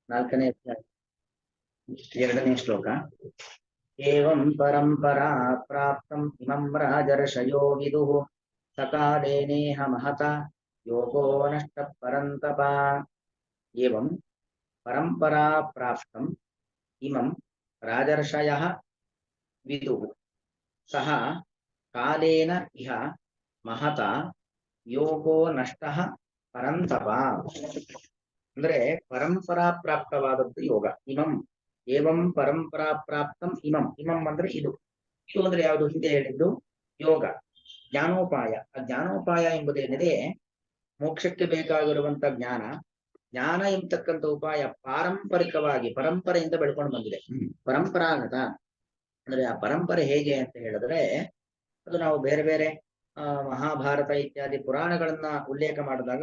ನಾಲ್ಕನೇ ಅಧ್ಯಾಯ ಎರಡನೇ ಶ್ಲೋಕ. ಏವಂ ಪರಂಪರಾ ಪ್ರಾಪ್ತಂ ಇಮಂ ರಾಜರ್ಷಯೋ ವಿದುಃ ಸಕಾಲೇನೇಹ ಮಹತ ಯೋಗೋ ನಷ್ಟ ಪರಂತಪ. ಏವಂ ಪರಂಪರಾ ಪ್ರಾಪ್ತಂ ಇಮಂ ರಾಜರ್ಷಯಃ ವಿದುಃ ಸಹ ಕಾಲೇನ ಇಹ ಮಹತ ಯೋಗೋ ನಷ್ಟಃ ಪರಂತಪ. ಅಂದ್ರೆ ಪರಂಪರಾ ಪ್ರಾಪ್ತವಾದದ್ದು ಯೋಗ. ಇಮಂ ಏವಂ ಪರಂಪರಾ ಪ್ರಾಪ್ತಂ ಇಮಂ. ಇಮಂ ಅಂದ್ರೆ ಇದು. ಇದು ಅಂದ್ರೆ ಯಾವುದು? ಹಿಂದೆ ಹೇಳಿದ್ದು ಯೋಗ, ಜ್ಞಾನೋಪಾಯ. ಆ ಜ್ಞಾನೋಪಾಯ ಎಂಬುದೇನಿದೆ, ಮೋಕ್ಷಕ್ಕೆ ಬೇಕಾಗಿರುವಂತ ಜ್ಞಾನ. ಜ್ಞಾನ ಎಂಬತಕ್ಕಂಥ ಉಪಾಯ ಪಾರಂಪರಿಕವಾಗಿ ಪರಂಪರೆಯಿಂದ ಬೆಳ್ಕೊಂಡು ಬಂದಿದೆ. ಪರಂಪರಾಗತ ಅಂದ್ರೆ ಆ ಪರಂಪರೆ ಹೇಗೆ ಅಂತ ಹೇಳಿದ್ರೆ, ಅದು ನಾವು ಬೇರೆ ಬೇರೆ ಮಹಾಭಾರತ ಇತ್ಯಾದಿ ಪುರಾಣಗಳನ್ನ ಉಲ್ಲೇಖ ಮಾಡಿದಾಗ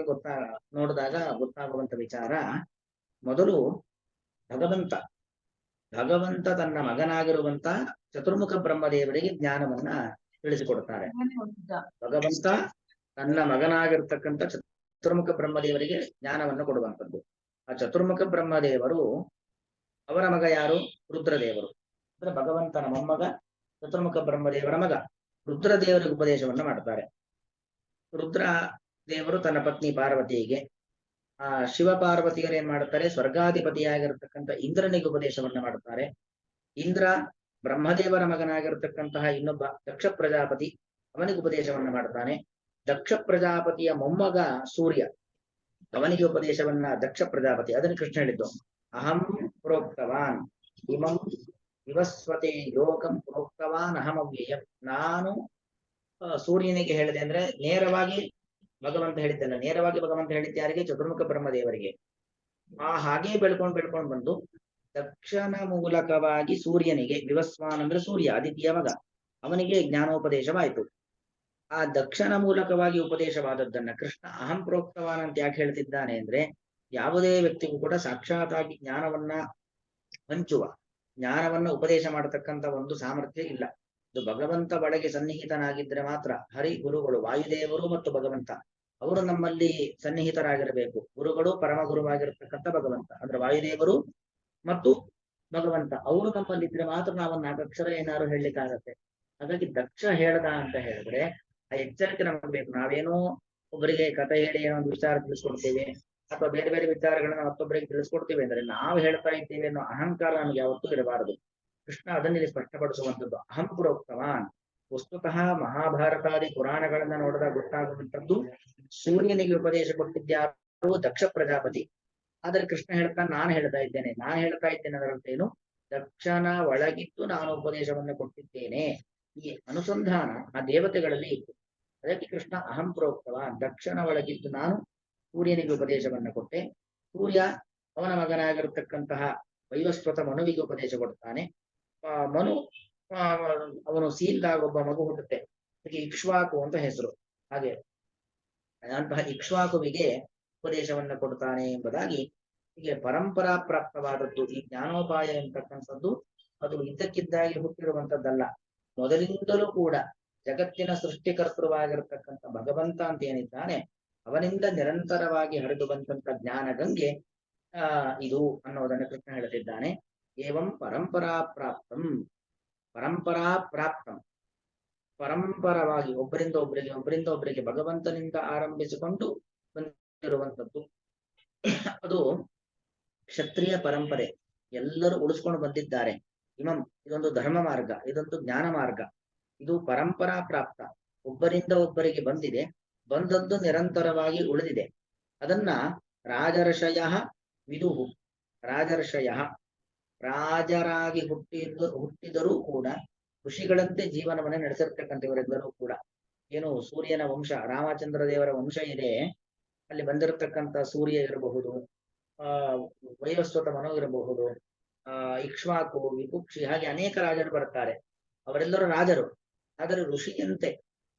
ನೋಡಿದಾಗ ಗೊತ್ತಾಗುವಂತ ವಿಚಾರ. ಮೊದಲು ಭಗವಂತ ತನ್ನ ಮಗನಾಗಿರುವಂತ ಚತುರ್ಮುಖ ಬ್ರಹ್ಮದೇವರಿಗೆ ಜ್ಞಾನವನ್ನ ತಿಳಿಸಿಕೊಡ್ತಾರೆ. ಭಗವಂತ ತನ್ನ ಮಗನಾಗಿರ್ತಕ್ಕಂಥ ಚತುರ್ಮುಖ ಬ್ರಹ್ಮದೇವರಿಗೆ ಜ್ಞಾನವನ್ನು ಕೊಡುವಂಥದ್ದು. ಆ ಚತುರ್ಮುಖ ಬ್ರಹ್ಮದೇವರು, ಅವರ ಮಗ ಯಾರು? ರುದ್ರದೇವರು. ಅಂದ್ರೆ ಭಗವಂತನ ಮೊಮ್ಮಗ ಚತುರ್ಮುಖ ಬ್ರಹ್ಮದೇವರ ಮಗ ರುದ್ರದೇವರಿಗೆ ಉಪದೇಶವನ್ನ ಮಾಡ್ತಾರೆ. ರುದ್ರ ದೇವರು ತನ್ನ ಪತ್ನಿ ಪಾರ್ವತಿಗೆ, ಶಿವ ಪಾರ್ವತಿಯರು ಏನ್ ಮಾಡ್ತಾರೆ? ಸ್ವರ್ಗಾಧಿಪತಿಯಾಗಿರ್ತಕ್ಕಂಥ ಇಂದ್ರನಿಗೆ ಉಪದೇಶವನ್ನ ಮಾಡುತ್ತಾರೆ. ಇಂದ್ರ ಬ್ರಹ್ಮದೇವರ ಮಗನಾಗಿರ್ತಕ್ಕಂತಹ ಇನ್ನೊಬ್ಬ ದಕ್ಷ ಪ್ರಜಾಪತಿ, ಅವನಿಗೆ ಉಪದೇಶವನ್ನ ಮಾಡ್ತಾನೆ. ದಕ್ಷ ಪ್ರಜಾಪತಿಯ ಮೊಮ್ಮಗ ಸೂರ್ಯ, ಅವನಿಗೆ ಉಪದೇಶವನ್ನ ದಕ್ಷ ಪ್ರಜಾಪತಿ, ಅದನ್ನು ಕೃಷ್ಣ ಹೇಳಿದ್ದು. ಅಹಂ ಪ್ರೋಕ್ತವಾನ್ ಇಮಂ ವಿವಸ್ವತೆ ಯೋಗಂ ಪ್ರೋಕ್ತವಾನ್ ಅಹಂ ಅವ್ಯಯಂ. ನಾನು ಸೂರ್ಯನಿಗೆ ಹೇಳಿದೆ ಅಂದ್ರೆ ನೇರವಾಗಿ ಭಗವಂತ ಹೇಳಿದ್ದಲ್ಲ, ನೇರವಾಗಿ ಭಗವಂತ ಹೇಳಿದ್ದ ಯಾರಿಗೆ? ಚತುರ್ಮುಖ ಬ್ರಹ್ಮದೇವರಿಗೆ. ಹಾಗೆ ಬೆಳ್ಕೊಂಡು ಬಂದು ದಕ್ಷನ ಮೂಲಕವಾಗಿ ಸೂರ್ಯನಿಗೆ, ವಿವಸ್ವಾನ್ ಅಂದ್ರೆ ಸೂರ್ಯ ಆದಿತ್ಯ ಮಗ, ಅವನಿಗೆ ಜ್ಞಾನೋಪದೇಶವಾಯಿತು. ಆ ದಕ್ಷನ ಮೂಲಕವಾಗಿ ಉಪದೇಶವಾದದ್ದನ್ನ ಕೃಷ್ಣ ಅಹಂ ಪ್ರೋಕ್ತವಾನ್ ಅಂತ ಯಾಕೆ ಹೇಳ್ತಿದ್ದಾನೆ ಅಂದ್ರೆ, ಯಾವುದೇ ವ್ಯಕ್ತಿಗೂ ಕೂಡ ಸಾಕ್ಷಾತ್ತಾಗಿ ಜ್ಞಾನವನ್ನ ಹಂಚುವ, ಜ್ಞಾನವನ್ನ ಉಪದೇಶ ಮಾಡತಕ್ಕಂತ ಒಂದು ಸಾಮರ್ಥ್ಯ ಇಲ್ಲ. ಇದು ಭಗವಂತ ಒಳಗೆ ಸನ್ನಿಹಿತನಾಗಿದ್ರೆ ಮಾತ್ರ. ಹರಿ ಗುರುಗಳು, ವಾಯುದೇವರು ಮತ್ತು ಭಗವಂತ, ಅವರು ನಮ್ಮಲ್ಲಿ ಸನ್ನಿಹಿತರಾಗಿರಬೇಕು. ಗುರುಗಳು ಪರಮ ಗುರುವಾಗಿರತಕ್ಕಂಥ ಭಗವಂತ ಅಂದ್ರೆ ವಾಯುದೇವರು ಮತ್ತು ಭಗವಂತ, ಅವರು ನಮ್ಮಲ್ಲಿದ್ರೆ ಮಾತ್ರ ನಾವು 4 ಅಕ್ಷರ ಏನಾದ್ರು ಹೇಳಲಿಕ್ಕಾಗತ್ತೆ. ಹಾಗಾಗಿ ದಕ್ಷ ಹೇಳ್ದ ಅಂತ ಹೇಳಿದ್ರೆ ಆ ಎಚ್ಚರಿಕೆ ನಮಗೆ ಬೇಕು. ನಾವೇನೋ ಒಬ್ಬರಿಗೆ ಕಥೆ ಹೇಳಿ ಏನೋ ಒಂದು ವಿಚಾರ ತಿಳಿಸ್ಕೊಡ್ತೇವೆ, ಅಥವಾ ಬೇರೆ ಬೇರೆ ವಿಚಾರಗಳನ್ನ ಮತ್ತೊಬ್ಬರಿಗೆ ತಿಳಿಸ್ಕೊಡ್ತೀವಿ ಅಂದ್ರೆ ನಾವು ಹೇಳ್ತಾ ಇದ್ದೇವೆ ಅನ್ನೋ ಅಹಂಕಾರ ನಮಗೆ ಯಾವತ್ತೂ ಇರಬಾರದು. ಕೃಷ್ಣ ಅದನ್ನಲ್ಲಿ ಸ್ಪಷ್ಟಪಡಿಸುವಂಥದ್ದು. ಅಹಂ ಪ್ರೋಕ್ತವಾನ್. ವಸ್ತುತಃ ಮಹಾಭಾರತಾದಿ ಪುರಾಣಗಳನ್ನ ನೋಡಿದಾಗ ಗೊತ್ತಾಗುವಂಥದ್ದು, ಸೂರ್ಯನಿಗೆ ಉಪದೇಶ ಕೊಟ್ಟಿದ್ಯಾರು? ದಕ್ಷ ಪ್ರಜಾಪತಿ. ಆದರೆ ಕೃಷ್ಣ ಹೇಳ್ತಾನೆ ನಾನು ಹೇಳ್ತಾ ಇದ್ದೇನೆ ಅದರಂತೆ ಏನು? ದಕ್ಷನ ಒಳಗಿದ್ದು ನಾನು ಉಪದೇಶವನ್ನು ಕೊಟ್ಟಿದ್ದೇನೆ. ಈ ಅನುಸಂಧಾನ ಆ ದೇವತೆಗಳಲ್ಲಿ ಇತ್ತು. ಅದಕ್ಕೆ ಕೃಷ್ಣ ಅಹಂ ಪ್ರೋಕ್ತವಾನ್, ದಕ್ಷನ ಒಳಗಿದ್ದು ನಾನು ಸೂರ್ಯನಿಗೆ ಉಪದೇಶವನ್ನ ಕೊಟ್ಟೆ. ಸೂರ್ಯ ಅವನ ಮಗನಾಗಿರತಕ್ಕಂತಹ ವೈವಸ್ವತ ಮನುವಿಗೆ ಉಪದೇಶ ಕೊಡ್ತಾನೆ. ಮನು ಅವನು ಸೀಲ್ದಾಗ ಒಬ್ಬ ಮಗು ಹುಟ್ಟುತ್ತೆ, ಅದಕ್ಕೆ ಇಕ್ಷ್ವಾಕು ಅಂತ ಹೆಸರು. ಹಾಗೆ ಅಂತಹ ಇಕ್ಷ್ವಾಕುವಿಗೆ ಉಪದೇಶವನ್ನ ಕೊಡ್ತಾನೆ ಎಂಬುದಾಗಿ ಹೀಗೆ ಪರಂಪರಾ ಪ್ರಾಪ್ತವಾದದ್ದು ಈ ಜ್ಞಾನೋಪಾಯ ಎಂತಕ್ಕಂಥದ್ದು. ಅದು ಇದ್ದಕ್ಕಿದ್ದಾಗಿ ಹುಟ್ಟಿರುವಂತದ್ದಲ್ಲ. ಮೊದಲಿಂದಲೂ ಕೂಡ ಜಗತ್ತಿನ ಸೃಷ್ಟಿಕರ್ತೃವಾಗಿರತಕ್ಕಂಥ ಭಗವಂತ ಅಂತ ಏನಿದ್ದಾನೆ, ಅವನಿಂದ ನಿರಂತರವಾಗಿ ಹರಿದು ಬಂದಂತ ಜ್ಞಾನ ಗಂಗೆ ಇದು ಅನ್ನೋದನ್ನು ಕೃಷ್ಣ ಹೇಳುತ್ತಿದ್ದಾನೆ. ಏವಂ ಪರಂಪರಾ ಪ್ರಾಪ್ತಂ. ಪರಂಪರಾ ಪ್ರಾಪ್ತಂ, ಪರಂಪರವಾಗಿ ಒಬ್ಬರಿಂದ ಒಬ್ಬರಿಗೆ ಭಗವಂತನಿಂದ ಆರಂಭಿಸಿಕೊಂಡು ಬಂದಿರುವಂಥದ್ದು. ಅದು ಕ್ಷತ್ರಿಯ ಪರಂಪರೆ, ಎಲ್ಲರೂ ಉಳಿಸ್ಕೊಂಡು ಬಂದಿದ್ದಾರೆ. ಇಮಂ, ಇದೊಂದು ಧರ್ಮ ಮಾರ್ಗ, ಇದೊಂದು ಜ್ಞಾನ ಮಾರ್ಗ. ಇದು ಪರಂಪರಾ ಪ್ರಾಪ್ತ, ಒಬ್ಬರಿಂದ ಒಬ್ಬರಿಗೆ ಬಂದಿದೆ, ಬಂದದ್ದು ನಿರಂತರವಾಗಿ ಉಳಿದಿದೆ. ಅದನ್ನ ರಾಜರ್ಷಯ ವಿದುಹು. ರಾಜರ್ಷಯ ರಾಜರಾಗಿ ಹುಟ್ಟಿದರೂ ಕೂಡ ಋಷಿಗಳಂತೆ ಜೀವನವನ್ನ ನಡೆಸಿರ್ತಕ್ಕಂಥವರೆಲ್ಲರೂ ಕೂಡ. ಏನು ಸೂರ್ಯನ ವಂಶ, ರಾಮಚಂದ್ರ ದೇವರ ವಂಶ ಇದೆ, ಅಲ್ಲಿ ಬಂದಿರತಕ್ಕಂಥ ಸೂರ್ಯ ಇರಬಹುದು, ವೈವಸ್ವತ ಮನು ಇರಬಹುದು, ಇಕ್ಷ್ವಾಕು, ವಿಪುಕ್ಷಿ, ಹಾಗೆ ಅನೇಕ ರಾಜರು ಬರ್ತಾರೆ. ಅವರೆಲ್ಲರೂ ರಾಜರು, ಆದರೆ ಋಷಿಯಂತೆ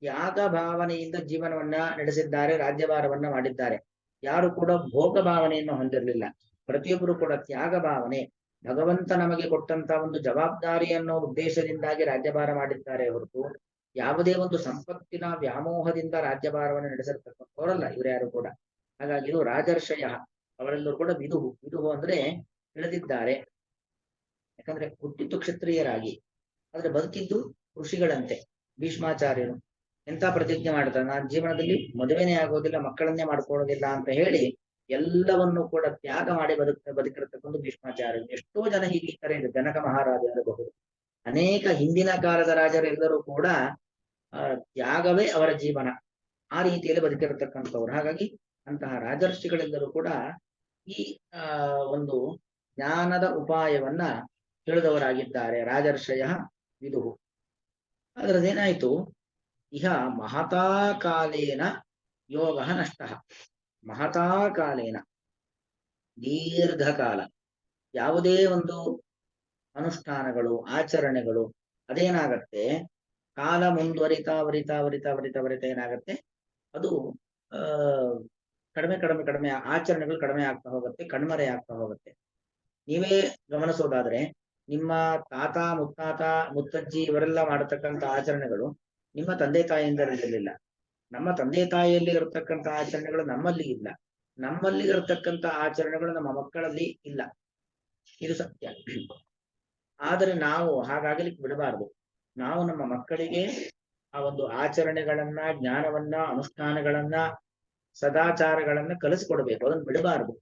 ತ್ಯಾಗ ಭಾವನೆಯಿಂದ ಜೀವನವನ್ನ ನಡೆಸಿದ್ದಾರೆ, ರಾಜ್ಯಭಾರವನ್ನ ಮಾಡಿದ್ದಾರೆ. ಯಾರು ಕೂಡ ಭೋಗ ಭಾವನೆಯನ್ನು ಹೊಂದಿರಲಿಲ್ಲ. ಪ್ರತಿಯೊಬ್ಬರು ಕೂಡ ತ್ಯಾಗ ಭಾವನೆ, ಭಗವಂತ ನಮಗೆ ಕೊಟ್ಟಂತ ಒಂದು ಜವಾಬ್ದಾರಿ ಅನ್ನೋ ಉದ್ದೇಶದಿಂದಾಗಿ ರಾಜ್ಯಭಾರ ಮಾಡಿದ್ದಾರೆ ಹೊರತು ಯಾವುದೇ ಒಂದು ಸಂಪತ್ತಿನ ವ್ಯಾಮೋಹದಿಂದ ರಾಜ್ಯಭಾರವನ್ನು ನಡೆಸಿರ್ತಕ್ಕಂಥವರಲ್ಲ ಇವರ್ಯಾರು ಕೂಡ. ಹಾಗಾಗಿ ಇದು ರಾಜರ್ಷಯ, ಅವರೆಲ್ಲರೂ ಕೂಡ ವಿದುಹು. ವಿದುಹು ಅಂದ್ರೆ ಇಳಿದಿದ್ದಾರೆ. ಯಾಕಂದ್ರೆ ಹುಟ್ಟಿದ್ದು ಕ್ಷತ್ರಿಯರಾಗಿ, ಆದ್ರೆ ಬದುಕಿದ್ದು ಋಷಿಗಳಂತೆ. ಭೀಷ್ಮಾಚಾರ್ಯರು ಎಂತ ಪ್ರತಿಜ್ಞೆ ಮಾಡ್ತಾರೆ, ನಾನು ಜೀವನದಲ್ಲಿ ಮದುವೆನೇ ಆಗೋದಿಲ್ಲ, ಮಕ್ಕಳನ್ನೇ ಮಾಡ್ಕೊಳ್ಳೋದಿಲ್ಲ ಅಂತ ಹೇಳಿ ಎಲ್ಲವನ್ನು ಕೂಡ ತ್ಯಾಗ ಮಾಡಿ ಬದುಕಿರತಕ್ಕಂಥ ಭೀಷ್ಮಾಚಾರ್ಯರು. ಎಷ್ಟೋ ಜನ ಹೀಗಿರ್ತಾರೆ. ಜನಕ ಮಹಾರಾಜ ಇರಬಹುದು, ಅನೇಕ ಹಿಂದಿನ ಕಾಲದ ರಾಜರೆಲ್ಲರೂ ಕೂಡ ತ್ಯಾಗವೇ ಅವರ ಜೀವನ, ಆ ರೀತಿಯಲ್ಲಿ ಬದುಕಿರತಕ್ಕಂಥವ್ರು. ಹಾಗಾಗಿ ಅಂತಹ ರಾಜರ್ಷಿಗಳೆಲ್ಲರೂ ಕೂಡ ಈ ಒಂದು ಜ್ಞಾನದ ಉಪಾಯವನ್ನ ತಿಳಿದವರಾಗಿದ್ದಾರೆ. ರಾಜರ್ಷಯ ವಿದುಹು. ಅದರದೇನಾಯ್ತು, ಇಹ ಮಹತಾ ಕಾಲೇನ ಯೋಗ ನಷ್ಟ. ಮಹತಾ ಕಾಲೇನ, ದೀರ್ಘಕಾಲ ಯಾವುದೇ ಒಂದು ಅನುಷ್ಠಾನಗಳು ಆಚರಣೆಗಳು ಅದೇನಾಗತ್ತೆ, ಕಾಲ ಮುಂದುವರಿತಾ ವರಿತಾ ವರಿತಾ ವರಿತಾ ವರಿತಾ ಏನಾಗತ್ತೆ, ಅದು ಕಡಿಮೆ ಕಡಿಮೆ ಕಡಿಮೆ ಆಚರಣೆಗಳು ಕಡಿಮೆ ಆಗ್ತಾ ಹೋಗುತ್ತೆ, ಕಣ್ಮರೆ ಆಗ್ತಾ ಹೋಗುತ್ತೆ. ನೀವೇ ಗಮನಿಸೋದಾದ್ರೆ ನಿಮ್ಮ ತಾತ ಮುತ್ತಾತ ಮುತ್ತಜ್ಜಿ ಇವರೆಲ್ಲ ಮಾಡತಕ್ಕಂಥ ಆಚರಣೆಗಳು ನಿಮ್ಮ ತಂದೆ ತಾಯಿಯಿಂದ ಇರಲಿಲ್ಲ. ನಮ್ಮ ತಂದೆ ತಾಯಿಯಲ್ಲಿ ಇರತಕ್ಕಂಥ ಆಚರಣೆಗಳು ನಮ್ಮಲ್ಲಿ ಇಲ್ಲ, ನಮ್ಮಲ್ಲಿ ಇರತಕ್ಕಂಥ ಆಚರಣೆಗಳು ನಮ್ಮ ಮಕ್ಕಳಲ್ಲಿ ಇಲ್ಲ. ಇದು ಸತ್ಯ. ಆದರೆ ನಾವು ಹಾಗಾಗಲಿಕ್ಕೆ ಬಿಡಬಾರದು. ನಾವು ನಮ್ಮ ಮಕ್ಕಳಿಗೆ ಆ ಒಂದು ಆಚರಣೆಗಳನ್ನ, ಜ್ಞಾನವನ್ನ, ಅನುಷ್ಠಾನಗಳನ್ನ, ಸದಾಚಾರಗಳನ್ನ ಕಲಿಸ್ಕೊಡ್ಬೇಕು, ಅದನ್ನು ಬಿಡಬಾರದು.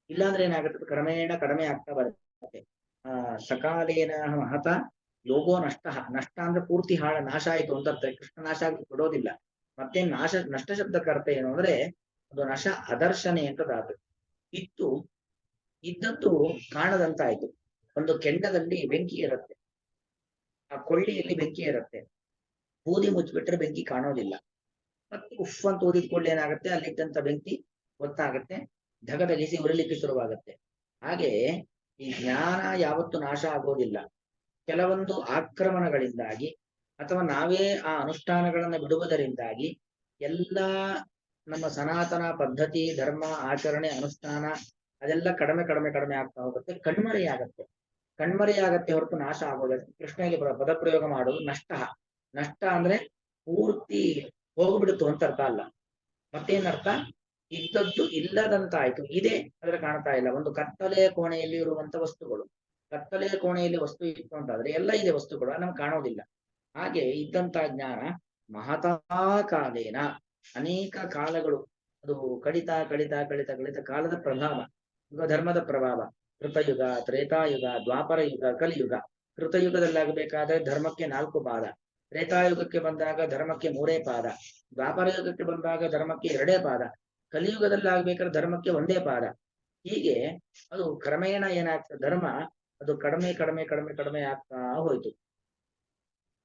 ಇಲ್ಲಾಂದ್ರೆ ಏನಾಗುತ್ತೆ, ಕ್ರಮೇಣ ಕಡಿಮೆ ಆಗ್ತಾ ಬರುತ್ತೆ. ಸಕಾಲೇನ ಮಹತ ಯೋಗೋ ನಷ್ಟ. ನಷ್ಟ ಅಂದ್ರೆ ಪೂರ್ತಿ ನಾಶ ಆಯ್ತು ಅಂತ ಅರ್ಥ. ಕೃಷ್ಣ ನಾಶ ಆಗಿ ಬಿಡೋದಿಲ್ಲ. ಮತ್ತೆ ನಷ್ಟ ಶಬ್ದಕ್ಕೆ ಅರ್ಥ ಏನು ಅಂದ್ರೆ ಅದು ನಶ ಅದರ್ಶನೆ ಅಂತದಾತು. ಇದ್ದದ್ದು ಕಾಣದಂತಾಯ್ತು. ಒಂದು ಕೆಂಡದಲ್ಲಿ ಬೆಂಕಿ ಇರುತ್ತೆ, ಆ ಕೊಳ್ಳಿಯಲ್ಲಿ ಬೆಂಕಿ ಇರುತ್ತೆ, ಬೂದಿ ಮುಚ್ಚಿಬಿಟ್ರೆ ಬೆಂಕಿ ಕಾಣೋದಿಲ್ಲ. ಮತ್ತೆ ಉಫ್ ಅಂತ ಊದಿದ್ಕೊಳ್ಳಿ ಏನಾಗುತ್ತೆ, ಅಲ್ಲಿದ್ದಂತ ಬೆಂಕಿ ಗೊತ್ತಾಗತ್ತೆ, ಧಗಧಗಿಸಿ ಉರಿಲಿಕ್ಕೆ ಶುರುವಾಗತ್ತೆ. ಹಾಗೆ ಈ ಜ್ಞಾನ ಯಾವತ್ತು ನಾಶ ಆಗೋದಿಲ್ಲ. ಕೆಲವೊಂದು ಆಕ್ರಮಣಗಳಿಂದಾಗಿ ಅಥವಾ ನಾವೇ ಆ ಅನುಷ್ಠಾನಗಳನ್ನ ಬಿಡುವುದರಿಂದಾಗಿ ಎಲ್ಲ ನಮ್ಮ ಸನಾತನ ಪದ್ಧತಿ, ಧರ್ಮ, ಆಚರಣೆ, ಅನುಷ್ಠಾನ ಅದೆಲ್ಲ ಕಡಿಮೆ ಕಡಿಮೆ ಕಡಿಮೆ ಆಗ್ತಾ ಹೋಗುತ್ತೆ, ಕಣ್ಮರೆಯಾಗತ್ತೆ ಹೊರತು ನಾಶ ಆಗೋದಿಲ್ಲ. ಕೃಷ್ಣನಿಗೆ ಪದಪ್ರಯೋಗ ಮಾಡೋದು ನಷ್ಟ. ನಷ್ಟ ಅಂದ್ರೆ ಪೂರ್ತಿ ಹೋಗ್ಬಿಡುತ್ತು ಅಂತ ಅರ್ಥ ಅಲ್ಲ. ಮತ್ತೇನರ್ಥ, ಇದ್ದದ್ದು ಇಲ್ಲದಂತಾಯ್ತು. ಇದೆ ಆದ್ರೆ ಕಾಣ್ತಾ ಇಲ್ಲ. ಒಂದು ಕತ್ತಲೆಯ ಕೋಣೆಯಲ್ಲಿ ಇರುವಂತ ವಸ್ತುಗಳು, ಕತ್ತಲೆಯ ಕೋಣೆಯಲ್ಲಿ ವಸ್ತು ಇತ್ತು ಅಂತಾದ್ರೆ ಎಲ್ಲ ಇದೆ ವಸ್ತುಗಳು, ನಮ್ಗೆ ಕಾಣೋದಿಲ್ಲ. ಹಾಗೆ ಇದ್ದಂತ ಜ್ಞಾನ ಮಹತಾ ಕಾಲೇನ, ಅನೇಕ ಕಾಲಗಳು ಅದು ಕಡಿತಾ ಕಡಿತಾ ಕಡಿತಾ ಕಡಿತಾ ಕಾಲದ ಪ್ರಭಾವ, ಧರ್ಮದ ಪ್ರಭಾವ. ಕೃತಯುಗ, ತ್ರೇತಾಯುಗ, ದ್ವಾಪರ ಯುಗ, ಕಲಿಯುಗ. ಕೃತಯುಗದಲ್ಲಾಗಬೇಕಾದ್ರೆ ಧರ್ಮಕ್ಕೆ 4 ಪಾದ, ತ್ರೇತಾಯುಗಕ್ಕೆ ಬಂದಾಗ ಧರ್ಮಕ್ಕೆ 3 ಪಾದ, ದ್ವಾಪರ ಯುಗಕ್ಕೆ ಬಂದಾಗ ಧರ್ಮಕ್ಕೆ 2 ಪಾದ, ಕಲಿಯುಗದಲ್ಲಾಗಬೇಕಾದ್ರೆ ಧರ್ಮಕ್ಕೆ 1 ಪಾದ. ಹೀಗೆ ಅದು ಕ್ರಮೇಣ ಏನಾಗ್ತದೆ, ಧರ್ಮ ಅದು ಕಡಿಮೆ ಕಡಿಮೆ ಕಡಿಮೆ ಕಡಿಮೆ ಆಗ್ತಾ ಹೋಯ್ತು.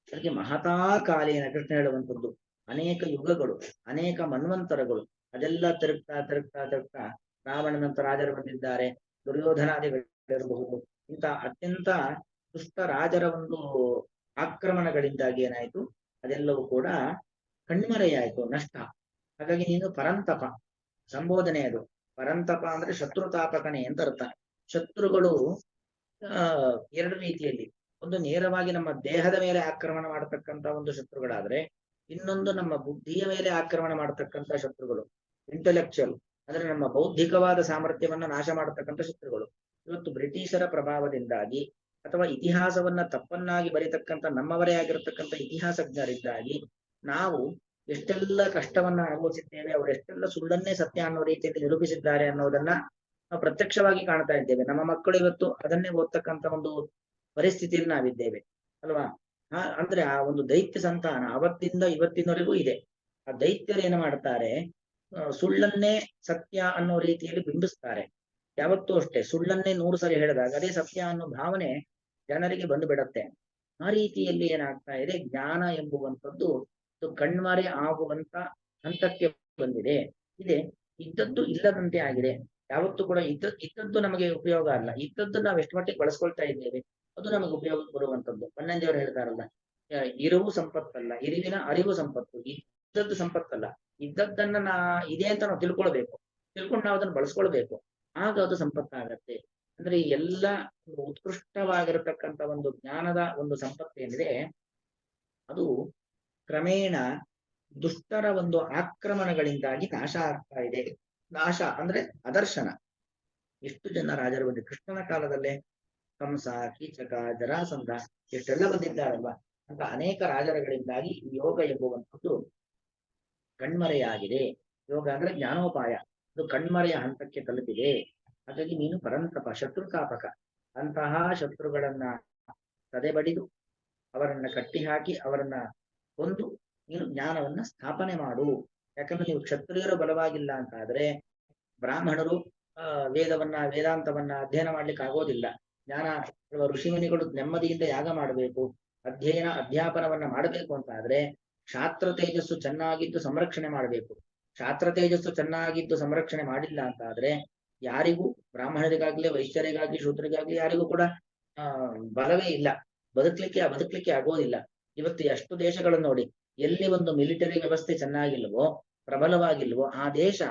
ಅದಕ್ಕೆ ಮಹತಾ ಕಾಲೇನ ಕೃಷ್ಣ ಹೇಳುವಂಥದ್ದು ಅನೇಕ ಯುಗಗಳು, ಅನೇಕ ಮನ್ವಂತರಗಳು, ಅದೆಲ್ಲ ತಿರುಗ್ತಾ ತಿರುಗ್ತಾ ತಿರುಗ್ತಾ ರಾವಣನಂತ ರಾಜರು ಬಂದಿದ್ದಾರೆ, ದುರ್ಯೋಧನಾದಿಗಳಿರಬಹುದು. ಇಂಥ ಅತ್ಯಂತ ದುಷ್ಟ ರಾಜರ ಒಂದು ಆಕ್ರಮಣಗಳಿಂದಾಗಿ ಏನಾಯ್ತು, ಅದೆಲ್ಲವೂ ಕೂಡ ಕಣ್ಮರೆಯಾಯ್ತು, ನಷ್ಟ. ಹಾಗಾಗಿ ನೀನು ಪರಂತಪ ಸಂಬೋಧನೆ. ಅದು ಪರಂತಪ ಅಂದ್ರೆ ಶತ್ರುತಾಪಕನೇ ಅಂತ ಅರ್ಥ. ಶತ್ರುಗಳು 2 ರೀತಿಯಲ್ಲಿ, ಒಂದು ನೇರವಾಗಿ ನಮ್ಮ ದೇಹದ ಮೇಲೆ ಆಕ್ರಮಣ ಮಾಡತಕ್ಕಂತ ಒಂದು ಶತ್ರುಗಳಾದ್ರೆ, ಇನ್ನೊಂದು ನಮ್ಮ ಬುದ್ಧಿಯ ಮೇಲೆ ಆಕ್ರಮಣ ಮಾಡತಕ್ಕಂತ ಶತ್ರುಗಳು, ಇಂಟೆಲೆಕ್ಚುಯಲ್ ಅಂದ್ರೆ ನಮ್ಮ ಬೌದ್ಧಿಕವಾದ ಸಾಮರ್ಥ್ಯವನ್ನ ನಾಶ ಮಾಡತಕ್ಕಂಥ ಶತ್ರುಗಳು. ಇವತ್ತು ಬ್ರಿಟಿಷರ ಪ್ರಭಾವದಿಂದಾಗಿ ಅಥವಾ ಇತಿಹಾಸವನ್ನ ತಪ್ಪನ್ನಾಗಿ ಬರೀತಕ್ಕಂಥ ನಮ್ಮವರೇ ಆಗಿರತಕ್ಕಂಥ ಇತಿಹಾಸಜ್ಞರಿದ್ದಾಗಿ ನಾವು ಎಷ್ಟೆಲ್ಲ ಕಷ್ಟವನ್ನ ಅನುಭವಿಸಿದ್ದೇವೆ, ಅವರು ಎಷ್ಟೆಲ್ಲ ಸುಳ್ಳನ್ನೇ ಸತ್ಯ ಅನ್ನೋ ರೀತಿಯಲ್ಲಿ ನಿರೂಪಿಸಿದ್ದಾರೆ ಅನ್ನೋದನ್ನ ನಾವು ಪ್ರತ್ಯಕ್ಷವಾಗಿ ಕಾಣ್ತಾ ಇದ್ದೇವೆ. ನಮ್ಮ ಮಕ್ಕಳು ಇವತ್ತು ಅದನ್ನೇ ಓದ್ತಕ್ಕಂಥ ಒಂದು ಪರಿಸ್ಥಿತಿಯಲ್ಲಿ ನಾವಿದ್ದೇವೆ ಅಲ್ವಾ. ಅಂದ್ರೆ ಆ ಒಂದು ದೈತ್ಯ ಸಂತಾನ ಅವತ್ತಿಂದ ಇವತ್ತಿನವರೆಗೂ ಇದೆ. ಆ ದೈತ್ಯರು ಏನು ಮಾಡ್ತಾರೆ, ಸುಳ್ಳನ್ನೇ ಸತ್ಯ ಅನ್ನೋ ರೀತಿಯಲ್ಲಿ ಬಿಂಬಿಸ್ತಾರೆ. ಯಾವತ್ತೂ ಅಷ್ಟೇ ಸುಳ್ಳನ್ನೇ 100 ಸರಿ ಹೇಳಿದಾಗ ಅದೇ ಸತ್ಯ ಅನ್ನೋ ಭಾವನೆ ಜನರಿಗೆ ಬಂದು ಬಿಡತ್ತೆ. ಆ ರೀತಿಯಲ್ಲಿ ಏನಾಗ್ತಾ ಇದೆ, ಜ್ಞಾನ ಎಂಬುವಂಥದ್ದು ಕಣ್ಮರೆ ಆಗುವಂತ ಹಂತಕ್ಕೆ ಬಂದಿದೆ. ಇದ್ದದ್ದು ಇಲ್ಲದಂತೆ ಆಗಿದೆ. ಯಾವತ್ತೂ ಕೂಡ ಇದ್ದದ್ದು ನಮಗೆ ಉಪಯೋಗ ಅಲ್ಲ, ಇದ್ದದ್ದು ನಾವು ಎಷ್ಟು ಮಟ್ಟಿಗೆ ಬಳಸ್ಕೊಳ್ತಾ ಇದ್ದೇವೆ ಅದು ನಮಗೆ ಉಪಯೋಗ ಬರುವಂತದ್ದು. ಬನ್ನಂದಿಯವರು ಹೇಳ್ತಾರಲ್ಲ, ಇರುವು ಸಂಪತ್ತಲ್ಲ, ಇರುವಿನ ಅರಿವು ಸಂಪತ್ತು. ಇದ್ದದ್ದು ಸಂಪತ್ತಲ್ಲ, ಇದ್ದದ್ದನ್ನ ಇದೆ ಅಂತ ನಾವು ತಿಳ್ಕೊಳ್ಬೇಕು, ತಿಳ್ಕೊಂಡು ನಾವು ಅದನ್ನು ಬಳಸ್ಕೊಳ್ಬೇಕು, ಆಗ ಅದು ಸಂಪತ್ತಾಗತ್ತೆ. ಅಂದ್ರೆ ಎಲ್ಲ ಉತ್ಕೃಷ್ಟವಾಗಿರತಕ್ಕಂಥ ಒಂದು ಜ್ಞಾನದ ಒಂದು ಸಂಪತ್ತು ಏನಿದೆ, ಅದು ಕ್ರಮೇಣ ದುಷ್ಟರ ಒಂದು ಆಕ್ರಮಣಗಳಿಂದಾಗಿ ನಾಶ ಆಗ್ತಾ ಇದೆ. ನಾಶ ಅಂದ್ರೆ ಅದರ್ಶನ. ಎಷ್ಟು ಜನ ರಾಜರು ಬಂದಿದ್ದಾರೆ ಕೃಷ್ಣನ ಕಾಲದಲ್ಲೇ. ಕಂಸ, ಕೀಚಕ, ಜರಾಸಂಧ ಎಷ್ಟೆಲ್ಲ ಬಂದಿದ್ದಾರಲ್ವಾ ಅಂತ ಅನೇಕ ರಾಜರುಗಳಿಂದಾಗಿ ಯೋಗ ಎಂಬುವಂಥದ್ದು ಕಣ್ಮರೆಯಾಗಿದೆ. ಯೋಗ ಅಂದ್ರೆ ಜ್ಞಾನೋಪಾಯ, ಅದು ಕಣ್ಮರೆಯ ಹಂತಕ್ಕೆ ತಲುಪಿದೆ. ಹಾಗಾಗಿ ನೀನು ಪರಂತಪ, ಶತ್ರುತಾಪಕ, ಅಂತಹ ಶತ್ರುಗಳನ್ನ ತದೆಬಡಿದು ಅವರನ್ನ ಕಟ್ಟಿ ಹಾಕಿ ಅವರನ್ನ ಕೊಂದು ನೀನು ಜ್ಞಾನವನ್ನ ಸ್ಥಾಪನೆ ಮಾಡು. ಯಾಕಂದ್ರೆ ನೀವು ಕ್ಷತ್ರಿಯರು ಬಲವಾಗಿಲ್ಲ ಅಂತ ಆದ್ರೆ ಬ್ರಾಹ್ಮಣರು ವೇದಾಂತವನ್ನ ಅಧ್ಯಯನ ಮಾಡ್ಲಿಕ್ಕೆ ಆಗೋದಿಲ್ಲ. ಜ್ಞಾನ ಋಷಿಮುನಿಗಳು ನೆಮ್ಮದಿಯಿಂದ ಯಾಗ ಮಾಡಬೇಕು, ಅಧ್ಯಾಪನವನ್ನ ಮಾಡಬೇಕು ಅಂತ ಆದ್ರೆ ಕ್ಷಾತ್ರ ತೇಜಸ್ಸು ಚೆನ್ನಾಗಿದ್ದು ಸಂರಕ್ಷಣೆ ಮಾಡಬೇಕು. ಕ್ಷಾತ್ರ ತೇಜಸ್ಸು ಚೆನ್ನಾಗಿದ್ದು ಸಂರಕ್ಷಣೆ ಮಾಡಿಲ್ಲ ಅಂತ ಆದ್ರೆ ಯಾರಿಗೂ, ಬ್ರಾಹ್ಮಣರಿಗಾಗ್ಲಿ, ವೈಶ್ಯರಿಗಾಗ್ಲಿ, ಶೂದ್ರರಿಗಾಗ್ಲಿ ಯಾರಿಗೂ ಕೂಡ ಬಲವೇ ಇಲ್ಲ, ಬದುಕ್ಲಿಕ್ಕೆ ಆಗೋದಿಲ್ಲ. ಇವತ್ತು ಎಷ್ಟು ದೇಶಗಳನ್ನು ನೋಡಿ, ಎಲ್ಲಿ ಒಂದು ಮಿಲಿಟರಿ ವ್ಯವಸ್ಥೆ ಚೆನ್ನಾಗಿಲ್ವೋ, ಪ್ರಬಲವಾಗಿಲ್ವೋ ಆ ದೇಶ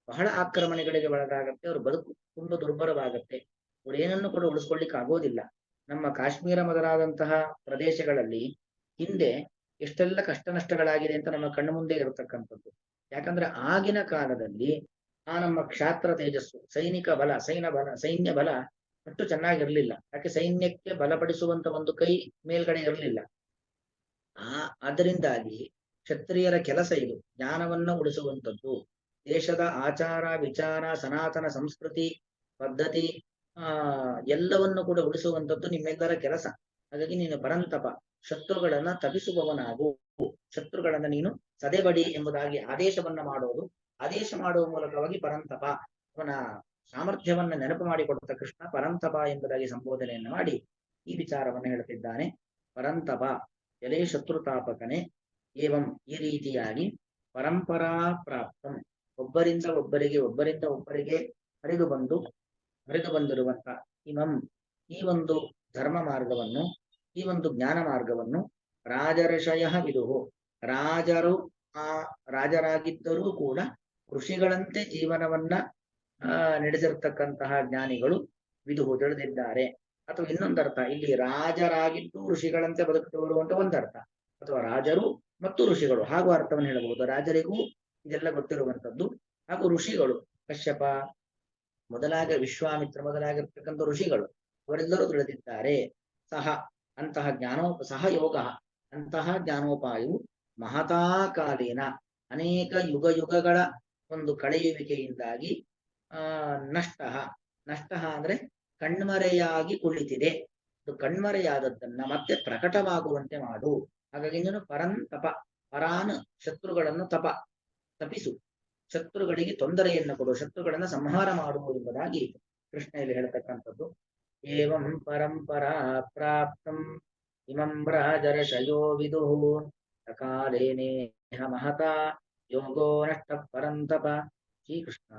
ಬಹಳ ಆಕ್ರಮಣೆಗಳಿಗೆ ಒಳಗಾಗತ್ತೆ, ಅವ್ರ ಬದುಕು ತುಂಬಾ ದುರ್ಬಲವಾಗತ್ತೆ, ಅವ್ರು ಏನನ್ನು ಕೂಡ ಉಳಿಸ್ಕೊಳ್ಲಿಕ್ಕೆ ಆಗೋದಿಲ್ಲ. ನಮ್ಮ ಕಾಶ್ಮೀರ ಮೊದಲಾದಂತಹ ಪ್ರದೇಶಗಳಲ್ಲಿ ಹಿಂದೆ ಎಷ್ಟೆಲ್ಲ ಕಷ್ಟ ನಷ್ಟಗಳಾಗಿದೆ ಅಂತ ನಮ್ಮ ಕಣ್ಣು ಮುಂದೆ ಇರತಕ್ಕಂಥದ್ದು. ಯಾಕಂದ್ರೆ ಆಗಿನ ಕಾಲದಲ್ಲಿ ಆ ನಮ್ಮ ಕ್ಷಾತ್ರ ತೇಜಸ್ಸು, ಸೈನ್ಯ ಬಲ ಅಷ್ಟು ಚೆನ್ನಾಗಿರ್ಲಿಲ್ಲ. ಯಾಕೆ ಸೈನ್ಯಕ್ಕೆ ಬಲಪಡಿಸುವಂತ ಒಂದು ಕೈ ಮೇಲ್ಗಡೆ ಇರಲಿಲ್ಲ. ಅದರಿಂದಾಗಿ ಕ್ಷತ್ರಿಯರ ಕೆಲಸ ಇದು, ಜ್ಞಾನವನ್ನ ಉಳಿಸುವಂಥದ್ದು, ದೇಶದ ಆಚಾರ ವಿಚಾರ ಸನಾತನ ಸಂಸ್ಕೃತಿ ಪದ್ಧತಿ ಎಲ್ಲವನ್ನು ಕೂಡ ಉಳಿಸುವಂಥದ್ದು ನಿಮ್ಮೆಲ್ಲರ ಕೆಲಸ. ಹಾಗಾಗಿ ನೀನು ಪರಂತಪ, ಶತ್ರುಗಳನ್ನ ತಪ್ಪಿಸುವವನಾಗು, ಶತ್ರುಗಳನ್ನ ನೀನು ಸದೆಬಡಿ ಎಂಬುದಾಗಿ ಆದೇಶವನ್ನ ಮಾಡೋದು. ಆದೇಶ ಮಾಡುವ ಮೂಲಕವಾಗಿ ಪರಂತಪ, ಅವನ ಸಾಮರ್ಥ್ಯವನ್ನ ನೆನಪು ಮಾಡಿಕೊಡುತ್ತ ಕೃಷ್ಣ ಪರಂತಪ ಎಂಬುದಾಗಿ ಸಂಬೋಧನೆಯನ್ನು ಮಾಡಿ ಈ ವಿಚಾರವನ್ನು ಹೇಳುತ್ತಿದ್ದಾನೆ. ಪರಂತಪ, ಎಲೆ ಶತ್ರುತಾಪಕನೇ, ಏವಂ ಈ ರೀತಿಯಾಗಿ ಪರಂಪರಾ ಪ್ರಾಪ್ತಂ, ಒಬ್ಬರಿಂದ ಒಬ್ಬರಿಗೆ ಹರಿದು ಬಂದಿರುವಂತ ಇಮಂ ಈ ಒಂದು ಧರ್ಮ ಮಾರ್ಗವನ್ನು, ಈ ಒಂದು ಜ್ಞಾನ ಮಾರ್ಗವನ್ನು ರಾಜರ್ಷಯ ವಿದುಹು, ರಾಜರಾಗಿದ್ದರೂ ಕೂಡ ಋಷಿಗಳಂತೆ ಜೀವನವನ್ನ ನಡೆಸಿರ್ತಕ್ಕಂತಹ ಜ್ಞಾನಿಗಳು ವಿದುಹು ತಿಳಿದಿದ್ದಾರೆ. ಅಥವಾ ಇನ್ನೊಂದರ್ಥ, ಇಲ್ಲಿ ರಾಜರಾಗಿದ್ದು ಋಷಿಗಳಂತೆ ಬದುಕುವವರು ಅಂತ ಒಂದರ್ಥ, ಅಥವಾ ರಾಜರು ಮತ್ತು ಋಷಿಗಳು ಹಾಗೂ ಅರ್ಥವನ್ನು ಹೇಳಬಹುದು. ರಾಜರಿಗೂ ಇದೆಲ್ಲ ಗೊತ್ತಿರುವಂತದ್ದು, ಹಾಗೂ ಋಷಿಗಳು ಕಶ್ಯಪ ಮೊದಲಾಗ ವಿಶ್ವಾಮಿತ್ರ ಮೊದಲಾಗಿರ್ತಕ್ಕಂಥ ಋಷಿಗಳು ಅವರೆಲ್ಲರೂ ತಿಳಿದಿದ್ದಾರೆ. ಸಹ ಯೋಗ ಅಂತಹ ಜ್ಞಾನೋಪಾಯವು ಮಹತಾ ಕಾಲೀನ ಅನೇಕ ಯುಗಗಳ ಒಂದು ಕಳೆಯುವಿಕೆಯಿಂದಾಗಿ ನಷ್ಟ ಅಂದ್ರೆ ಕಣ್ಮರೆಯಾಗಿ ಕುಳಿತಿದೆ. ಅದು ಕಣ್ಮರೆಯಾದದ್ದನ್ನ ಮತ್ತೆ ಪ್ರಕಟವಾಗುವಂತೆ ಮಾಡು. ಹಾಗಾಗಿ ನೀನು ಪರಂತಪ, ಪರಾನ್ ಶತ್ರುಗಳನ್ನು ತಪಿಸು, ಶತ್ರುಗಳಿಗೆ ತೊಂದರೆಯನ್ನು ಕೊಡು, ಶತ್ರುಗಳನ್ನ ಸಂಹಾರ ಮಾಡುವುದು ಎಂಬುದಾಗಿ ಕೃಷ್ಣ ಇಲ್ಲಿ ಹೇಳ್ತಕ್ಕಂಥದ್ದು. ಏವಂ ಪರಂಪರಾ ಪ್ರಾಪ್ತಂ ಇಮಂ ರಾಜರ್ಷಯೋ ವಿದುಃ ಸಕಾಲೇನೇಹ ಮಹತಾ ಯೋಗೋ ನಷ್ಟ ಪರಂತಪ. ಶ್ರೀಕೃಷ್ಣ.